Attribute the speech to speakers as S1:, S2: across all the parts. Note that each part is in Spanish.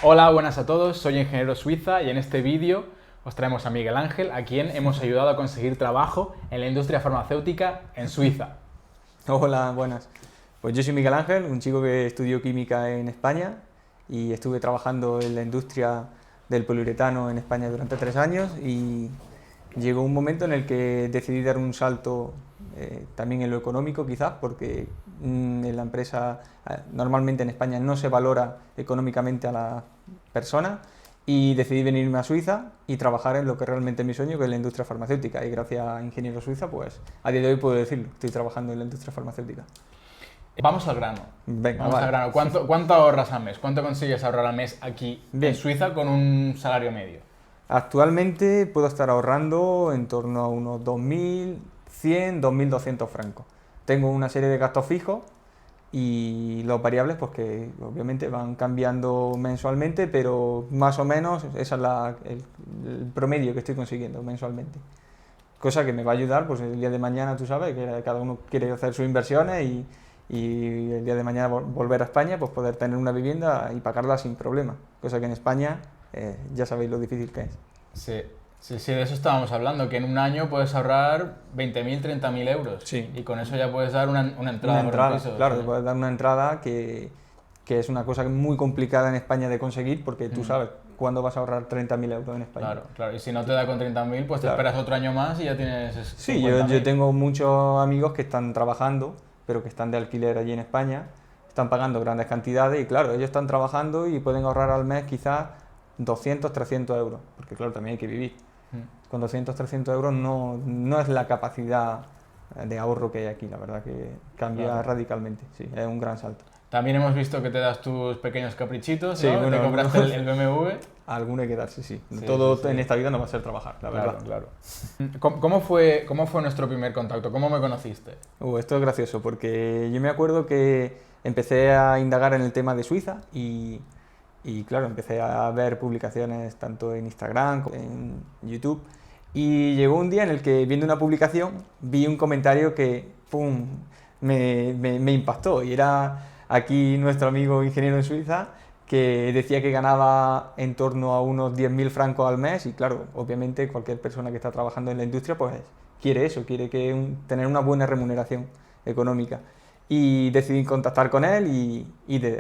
S1: Hola, buenas a todos, soy Ingeniero Suiza y en este vídeo os traemos a Miguel Ángel, a quien hemos ayudado a conseguir trabajo en la industria farmacéutica en Suiza.
S2: Hola, buenas. Pues yo soy Miguel Ángel, un chico que estudió química en España y estuve trabajando en la industria del poliuretano en España durante 3 años y llegó un momento en el que decidí dar un salto también en lo económico quizás porque en la empresa normalmente en España no se valora económicamente a la persona y decidí venirme a Suiza y trabajar en lo que realmente es mi sueño, que es la industria farmacéutica. Y gracias a Ingeniero Suiza, pues a día de hoy puedo decirlo, estoy trabajando en la industria farmacéutica.
S1: Vamos al grano.
S2: Venga,
S1: Vamos
S2: vale.
S1: al grano. ¿Cuánto ahorras al mes? ¿Cuánto consigues ahorrar al mes aquí
S2: Bien.
S1: en Suiza con un salario medio?
S2: Actualmente puedo estar ahorrando en torno a unos 2.100, 2.200 francos. Tengo una serie de gastos fijos y los variables pues que obviamente van cambiando mensualmente, pero más o menos esa es el promedio que estoy consiguiendo mensualmente. Cosa que me va a ayudar, pues el día de mañana, tú sabes, que cada uno quiere hacer sus inversiones y el día de mañana volver a España, pues poder tener una vivienda y pagarla sin problema. Cosa que en España ya sabéis lo difícil que es.
S1: Sí, de eso estábamos hablando, que en un año puedes ahorrar 20.000, 30.000 euros.
S2: Sí.
S1: Y con eso ya puedes dar una entrada
S2: Una
S1: por un
S2: entrada,
S1: piso.
S2: claro,
S1: ¿sí?
S2: te puedes dar una entrada que es una cosa muy complicada en España de conseguir porque tú sabes cuándo vas a ahorrar 30.000 euros en España.
S1: Claro. Y si no te da con 30.000, pues te
S2: Claro.
S1: esperas otro año más y ya tienes
S2: Sí,
S1: 50.000.
S2: yo tengo muchos amigos que están trabajando, pero que están de alquiler allí en España, están pagando grandes cantidades y claro, ellos están trabajando y pueden ahorrar al mes quizás 200, 300 euros, porque claro, también hay que vivir. Con 200, 300 euros no es la capacidad de ahorro que hay aquí, la verdad que cambia radicalmente, sí, es un gran salto.
S1: También hemos visto que te das tus pequeños caprichitos,
S2: Sí,
S1: ¿no?
S2: bueno,
S1: Te compraste el BMW.
S2: Alguno hay que darse, sí.
S1: Sí,
S2: Todo
S1: sí.
S2: en esta vida no va a ser trabajar, la verdad.
S1: Claro. ¿Cómo fue nuestro primer contacto? ¿Cómo me conociste?
S2: Esto es gracioso porque yo me acuerdo que empecé a indagar en el tema de Suiza y claro, empecé a ver publicaciones tanto en Instagram como en YouTube y llegó un día en el que viendo una publicación vi un comentario que ¡pum! Me impactó y era aquí nuestro amigo ingeniero en Suiza que decía que ganaba en torno a unos 10.000 francos al mes y claro, obviamente cualquier persona que está trabajando en la industria pues quiere eso, quiere tener una buena remuneración económica. Y decidí contactar con él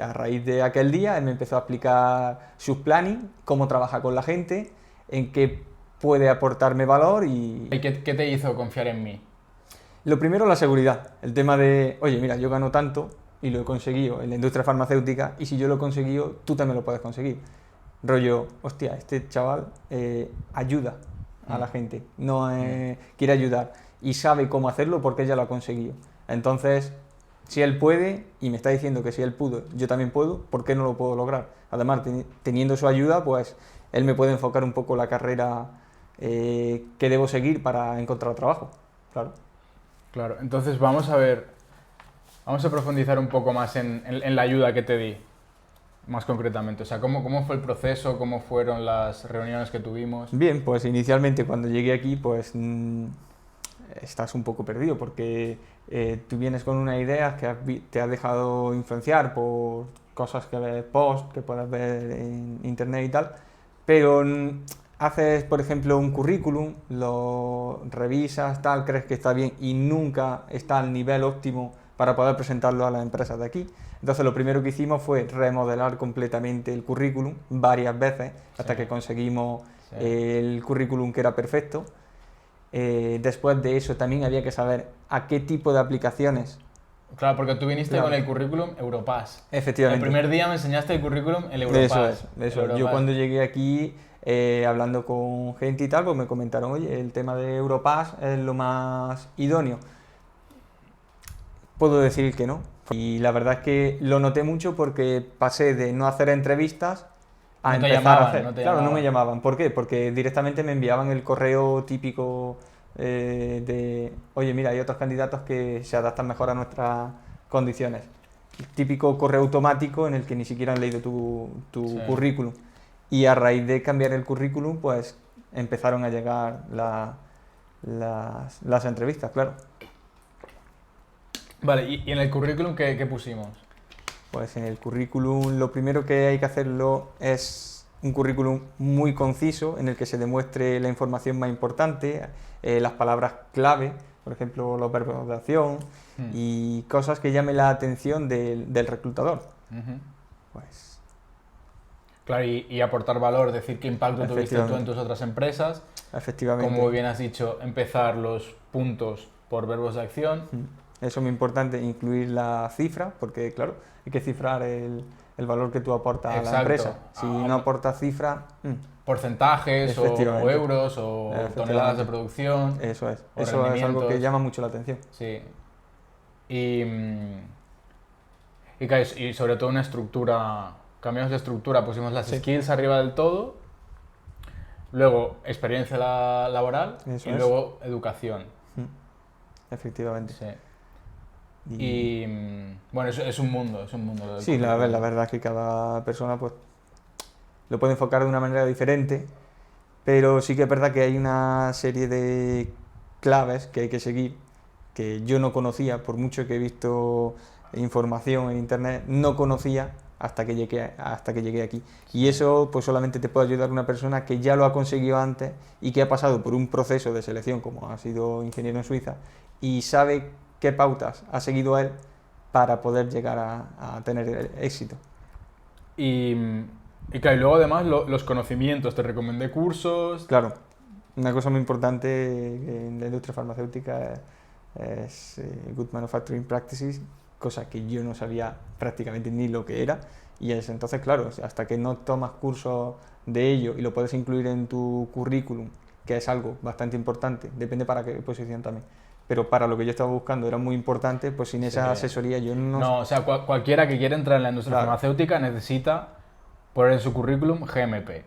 S2: a raíz de aquel día él me empezó a explicar sus planning, cómo trabaja con la gente, en qué puede aportarme valor
S1: ¿Y qué te hizo confiar en mí?
S2: Lo primero, la seguridad. El tema de, oye, mira, yo gano tanto y lo he conseguido en la industria farmacéutica y si yo lo he conseguido, tú también lo puedes conseguir. Rollo, hostia, este chaval ayuda a la gente, no quiere ayudar y sabe cómo hacerlo porque ya lo ha conseguido. Entonces, si él puede y me está diciendo que si él pudo, yo también puedo, ¿por qué no lo puedo lograr? Además, teniendo su ayuda, pues él me puede enfocar un poco la carrera que debo seguir para encontrar trabajo.
S1: Claro, entonces vamos a profundizar un poco más en la ayuda que te di, más concretamente. O sea, ¿cómo fue el proceso? ¿Cómo fueron las reuniones que tuvimos?
S2: Bien, pues inicialmente cuando llegué aquí, pues estás un poco perdido porque tú vienes con una idea que te has dejado influenciar por cosas que ves, post que puedes ver en internet y tal, pero haces, por ejemplo, un currículum, lo revisas, tal, crees que está bien y nunca está al nivel óptimo para poder presentarlo a las empresas de aquí. Entonces lo primero que hicimos fue remodelar completamente el currículum varias veces hasta que conseguimos el currículum que era perfecto. Después de eso también había que saber a qué tipo de aplicaciones.
S1: Claro, porque tú viniste con el currículum Europass.
S2: Efectivamente.
S1: El primer día me enseñaste el currículum, el Europass.
S2: Eso es. Yo cuando llegué aquí, hablando con gente y tal, pues me comentaron, oye, el tema de Europass es lo más idóneo. Puedo decir que no. Y la verdad es que lo noté mucho porque pasé de no hacer entrevistas a empezar a hacer. Claro, no me llamaban. ¿Por qué? Porque directamente me enviaban el correo típico de, oye, mira, hay otros candidatos que se adaptan mejor a nuestras condiciones. El típico correo automático en el que ni siquiera han leído tu currículum. Y a raíz de cambiar el currículum, pues empezaron a llegar las entrevistas, claro.
S1: Vale, ¿y en el currículum qué pusimos?
S2: Pues en el currículum lo primero que hay que hacerlo es un currículum muy conciso en el que se demuestre la información más importante, las palabras clave, por ejemplo los verbos de acción y cosas que llamen la atención del reclutador. Pues,
S1: Claro, y aportar valor, decir qué impacto tuviste tú en tus otras empresas.
S2: efectivamente.
S1: Como bien has dicho, empezar los puntos por verbos de acción.
S2: Eso es muy importante, incluir la cifra, porque claro, hay que cifrar el valor que tú aportas a la
S1: Exacto.
S2: empresa. Si no aportas cifra,
S1: Porcentajes o
S2: Efectivamente.
S1: euros o toneladas de producción.
S2: eso es.
S1: o
S2: Eso es algo que
S1: rendimientos.
S2: llama mucho la atención.
S1: Sí. Y sobre todo una estructura, cambiamos de estructura, pusimos las
S2: Sí.
S1: skills arriba del todo, luego experiencia laboral
S2: Eso
S1: y
S2: es.
S1: luego educación.
S2: Efectivamente.
S1: Sí. Bueno, es un mundo, es un mundo. lo del
S2: Sí, la
S1: currículum.
S2: verdad es que cada persona pues lo puede enfocar de una manera diferente, pero sí que es verdad que hay una serie de claves que hay que seguir, que yo no conocía, por mucho que he visto información en internet, no conocía hasta que llegué aquí. Y eso pues solamente te puede ayudar una persona que ya lo ha conseguido antes y que ha pasado por un proceso de selección, como ha sido ingeniero en Suiza, y sabe qué pautas ha seguido él para poder llegar a tener éxito.
S1: Y claro, y luego además los conocimientos, te recomendé cursos.
S2: Claro, una cosa muy importante en la industria farmacéutica es Good Manufacturing Practices, cosa que yo no sabía prácticamente ni lo que era, y es entonces, claro, hasta que no tomas cursos de ello y lo puedes incluir en tu currículum, que es algo bastante importante, depende para qué posición también, pero para lo que yo estaba buscando era muy importante, pues sin esa asesoría yo no...
S1: No, o sea, cualquiera que quiera entrar en la industria
S2: Claro.
S1: farmacéutica necesita poner en su currículum GMP.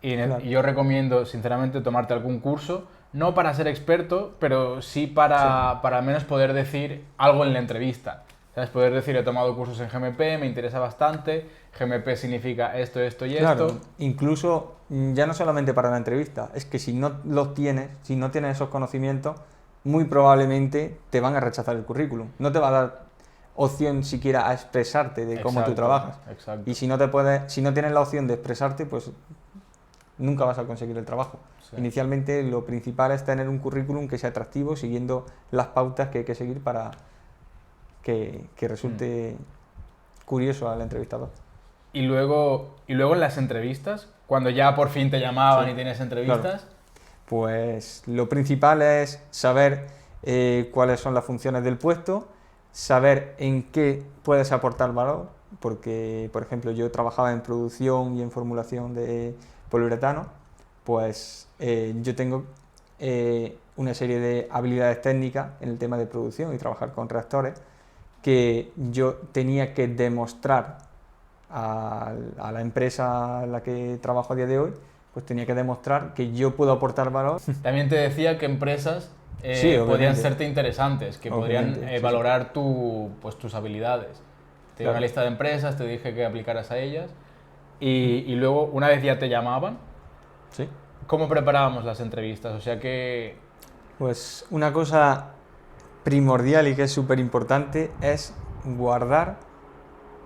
S2: Claro.
S1: Y yo recomiendo, sinceramente, tomarte algún curso, no para ser experto, pero sí para al menos poder decir algo en la entrevista. ¿Sabes? Poder decir, he tomado cursos en GMP, me interesa bastante, GMP significa esto, esto y
S2: Claro,
S1: esto.
S2: incluso ya no solamente para la entrevista, es que si no los tienes, si no tienes esos conocimientos, muy probablemente te van a rechazar el currículum. No te va a dar opción siquiera a expresarte de cómo tú
S1: Exacto,
S2: trabajas.
S1: exacto.
S2: Y si no tienes la opción de expresarte, pues nunca vas a conseguir el trabajo.
S1: Sí.
S2: Inicialmente lo principal es tener un currículum que sea atractivo, siguiendo las pautas que hay que seguir para que resulte curioso al entrevistador.
S1: Y luego en las entrevistas, cuando ya por fin te llamaban
S2: Sí,
S1: y tienes entrevistas,
S2: claro. Pues lo principal es saber cuáles son las funciones del puesto, saber en qué puedes aportar valor, porque, por ejemplo, yo trabajaba en producción y en formulación de poliuretano, pues yo tengo una serie de habilidades técnicas en el tema de producción y trabajar con reactores que yo tenía que demostrar a la empresa en la que trabajo a día de hoy, pues tenía que demostrar que yo puedo aportar valor.
S1: también te decía que empresas
S2: Sí,
S1: podían
S2: obviamente.
S1: serte interesantes, que
S2: Obviamente,
S1: podrían
S2: sí, sí.
S1: valorar pues, tus habilidades. Te dio
S2: Claro.
S1: una lista de empresas, te dije que aplicaras a ellas. Y luego, una vez ya te llamaban,
S2: Sí.
S1: ¿cómo preparábamos las entrevistas? O sea que...
S2: Pues una cosa primordial y que es súper importante es guardar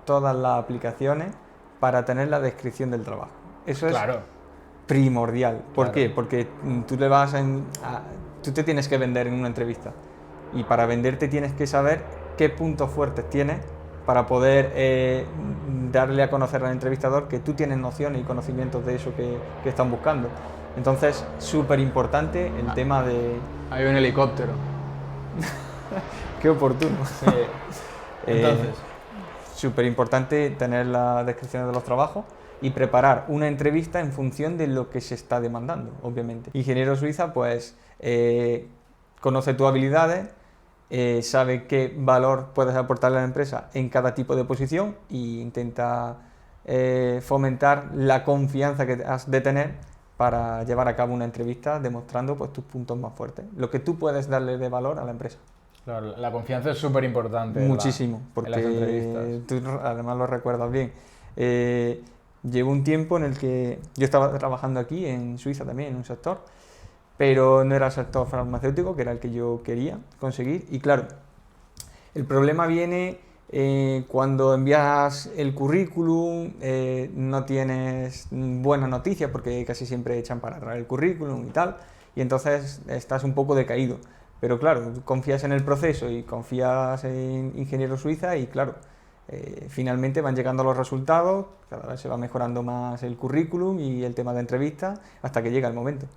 S2: todas las aplicaciones para tener la descripción del trabajo. Eso es
S1: Claro,
S2: primordial. ¿Por
S1: Claro.
S2: qué? Porque tú te tienes que vender en una entrevista. Y para venderte tienes que saber qué puntos fuertes tienes para poder darle a conocer al entrevistador que tú tienes nociones y conocimientos de eso que están buscando. Entonces, súper importante el tema de...
S1: hay un helicóptero.
S2: Qué oportuno.
S1: Sí. Entonces,
S2: Súper importante tener las descripciones de los trabajos y preparar una entrevista en función de lo que se está demandando, obviamente. Ingeniero Suiza, pues, conoce tus habilidades, sabe qué valor puedes aportarle a la empresa en cada tipo de posición e intenta fomentar la confianza que has de tener para llevar a cabo una entrevista demostrando pues, tus puntos más fuertes, lo que tú puedes darle de valor a la empresa.
S1: claro, la confianza es súper importante.
S2: Muchísimo,
S1: en las
S2: porque
S1: entrevistas.
S2: tú además lo recuerdas bien. Llevo un tiempo en el que yo estaba trabajando aquí en Suiza también, en un sector, pero no era el sector farmacéutico, que era el que yo quería conseguir. Y claro, el problema viene Cuando envías el currículum no tienes buenas noticias porque casi siempre echan para atrás el currículum y tal, y entonces estás un poco decaído. Pero claro, tú confías en el proceso y confías en Ingeniero Suiza y claro, finalmente van llegando los resultados, cada vez se va mejorando más el currículum y el tema de entrevista hasta que llega el momento.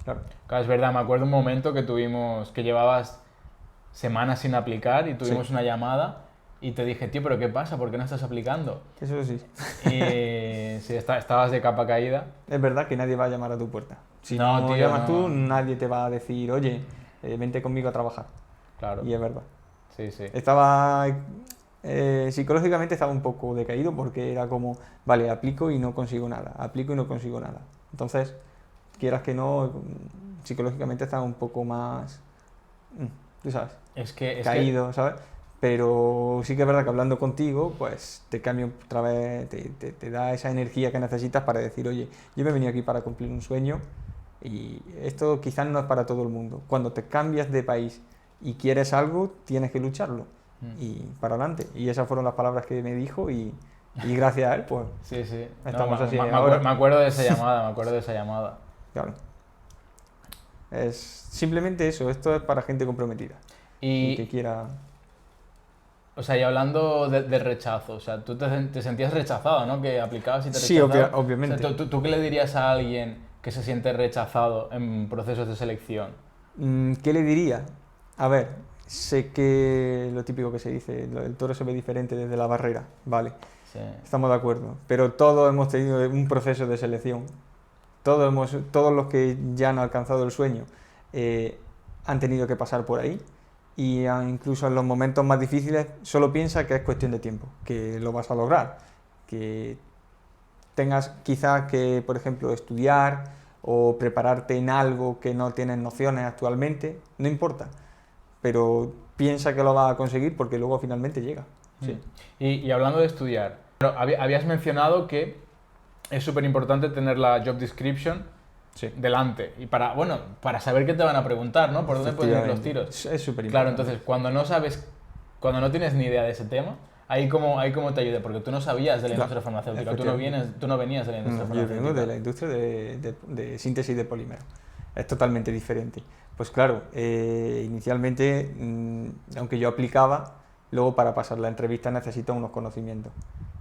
S2: Claro.
S1: Claro, es verdad, me acuerdo un momento que llevabas semanas sin aplicar y
S2: Sí,
S1: tuvimos una llamada y te dije, tío, ¿pero qué pasa? ¿Por qué no estás aplicando?
S2: eso sí.
S1: Y sí, estabas de capa caída.
S2: Es verdad que nadie va a llamar a tu puerta. Si
S1: No,
S2: no
S1: tío,
S2: llamas tú,
S1: no.
S2: nadie te va a decir, oye, vente conmigo a trabajar.
S1: Claro,
S2: Y es verdad.
S1: sí, sí.
S2: Estaba, psicológicamente estaba un poco decaído porque era como, vale, aplico y no consigo nada, aplico y no consigo nada. Entonces, quieras que no, psicológicamente estaba un poco más, tú sabes,
S1: Es que,
S2: caído, ¿sabes? Pero sí que es verdad que hablando contigo, pues te cambia otra vez, te da esa energía que necesitas para decir, oye, yo me he venido aquí para cumplir un sueño y esto quizás no es para todo el mundo. Cuando te cambias de país y quieres algo, tienes que lucharlo y para adelante. Y esas fueron las palabras que me dijo y gracias a él, pues
S1: sí, sí. No,
S2: estamos así
S1: me
S2: ahora.
S1: me acuerdo de esa llamada, me acuerdo de esa llamada.
S2: Claro. Es simplemente eso, esto es para gente comprometida y que
S1: Y,
S2: quiera...
S1: o sea, y hablando de rechazo, o sea, tú te sentías rechazado, ¿no? Que aplicabas y te
S2: Sí,
S1: rechazaban. O
S2: obviamente.
S1: sea, ¿tú qué le dirías a alguien que se siente rechazado en procesos de selección?
S2: ¿Qué le diría? A ver, sé que lo típico que se dice, el toro se ve diferente desde la barrera, vale,
S1: Sí.
S2: estamos de acuerdo, pero todos hemos tenido un proceso de selección, todos los que ya han alcanzado el sueño eh, han tenido que pasar por ahí y incluso en los momentos más difíciles solo piensa que es cuestión de tiempo, que lo vas a lograr, que tengas quizás que, por ejemplo, estudiar o prepararte en algo que no tienes nociones actualmente, no importa, pero piensa que lo vas a conseguir porque luego finalmente llega. Sí,
S1: Y hablando de estudiar, pero habías mencionado que es súper importante tener la job description
S2: sí,
S1: delante y bueno, para saber qué te van a preguntar, ¿no? ¿Por dónde pueden ir los
S2: efectivamente.
S1: tiros?
S2: Es súper
S1: Claro,
S2: importante.
S1: entonces, cuando no tienes ni idea de ese tema, ahí cómo te ayuda, porque tú no sabías de la industria farmacéutica,
S2: Efectivamente.
S1: tú no venías de la industria
S2: No, yo vengo de
S1: farmacéutica.
S2: la industria de síntesis de polímeros. Es totalmente diferente. Pues claro, inicialmente, aunque yo aplicaba, luego para pasar la entrevista necesito unos conocimientos.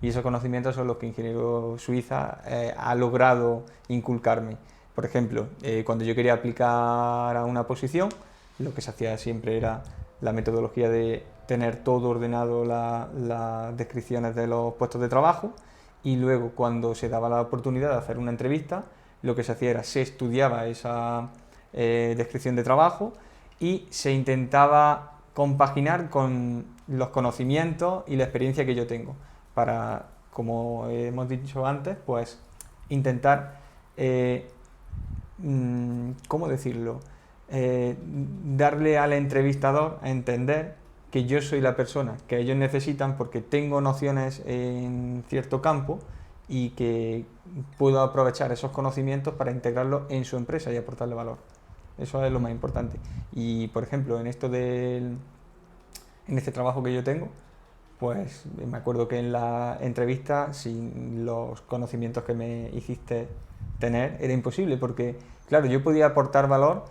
S2: Y esos conocimientos son los que Ingeniero Suiza ha logrado inculcarme. Por ejemplo, cuando yo quería aplicar a una posición, lo que se hacía siempre era la metodología de tener todo ordenado, las descripciones de los puestos de trabajo, y luego cuando se daba la oportunidad de hacer una entrevista, lo que se hacía era se estudiaba esa descripción de trabajo y se intentaba compaginar con los conocimientos y la experiencia que yo tengo para, como hemos dicho antes, pues intentar, ¿cómo decirlo? Darle al entrevistador a entender que yo soy la persona que ellos necesitan porque tengo nociones en cierto campo y que puedo aprovechar esos conocimientos para integrarlos en su empresa y aportarle valor. Eso es lo más importante. Y, por ejemplo, en este trabajo que yo tengo, pues me acuerdo que en la entrevista, sin los conocimientos que me hiciste tener, era imposible porque, claro, yo podía aportar valor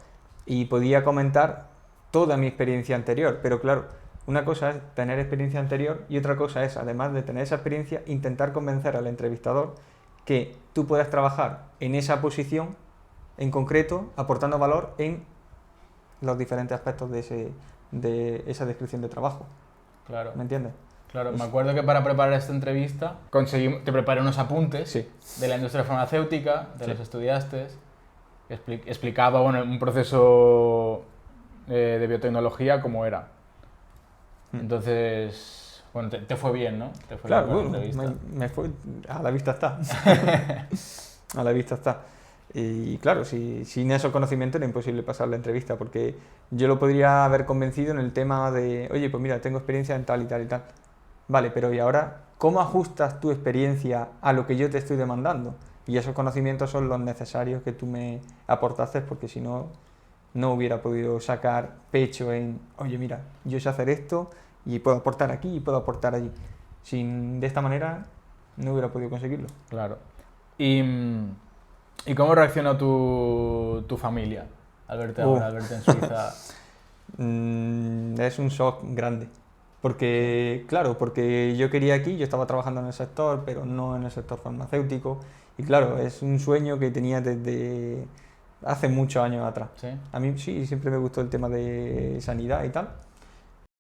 S2: y podía comentar toda mi experiencia anterior, pero claro, una cosa es tener experiencia anterior y otra cosa es, además de tener esa experiencia, intentar convencer al entrevistador que tú puedas trabajar en esa posición en concreto, aportando valor en los diferentes aspectos de esa descripción de trabajo.
S1: Claro.
S2: ¿Me entiendes?
S1: Claro, me acuerdo que para preparar esta entrevista te preparé unos apuntes
S2: Sí.
S1: de la industria farmacéutica, de
S2: Sí.
S1: los estudiantes, explicaba bueno, un proceso de biotecnología como era. Entonces, bueno, te fue bien, ¿no? Te fue
S2: Claro,
S1: bien con la
S2: bueno,
S1: entrevista.
S2: me fue, a la vista está. A la vista está. Y claro, sin esos conocimientos era imposible pasar la entrevista, porque yo lo podría haber convencido en el tema de, oye, pues mira, tengo experiencia en tal y tal y tal. Vale, pero ¿y ahora cómo ajustas tu experiencia a lo que yo te estoy demandando? Y esos conocimientos son los necesarios que tú me aportaste, porque si no, no hubiera podido sacar pecho en, oye, mira, yo sé hacer esto y puedo aportar aquí y puedo aportar allí. De esta manera no hubiera podido conseguirlo.
S1: Claro. ¿Y, ¿y cómo reaccionó tu familia al verte ahora, al verte en Suiza?
S2: Es un shock grande. Porque, claro, porque yo quería aquí, yo estaba trabajando en el sector, pero no en el sector farmacéutico. Y claro, es un sueño que tenía desde hace muchos años atrás.
S1: ¿Sí?
S2: A mí sí, siempre me gustó el tema de sanidad y tal.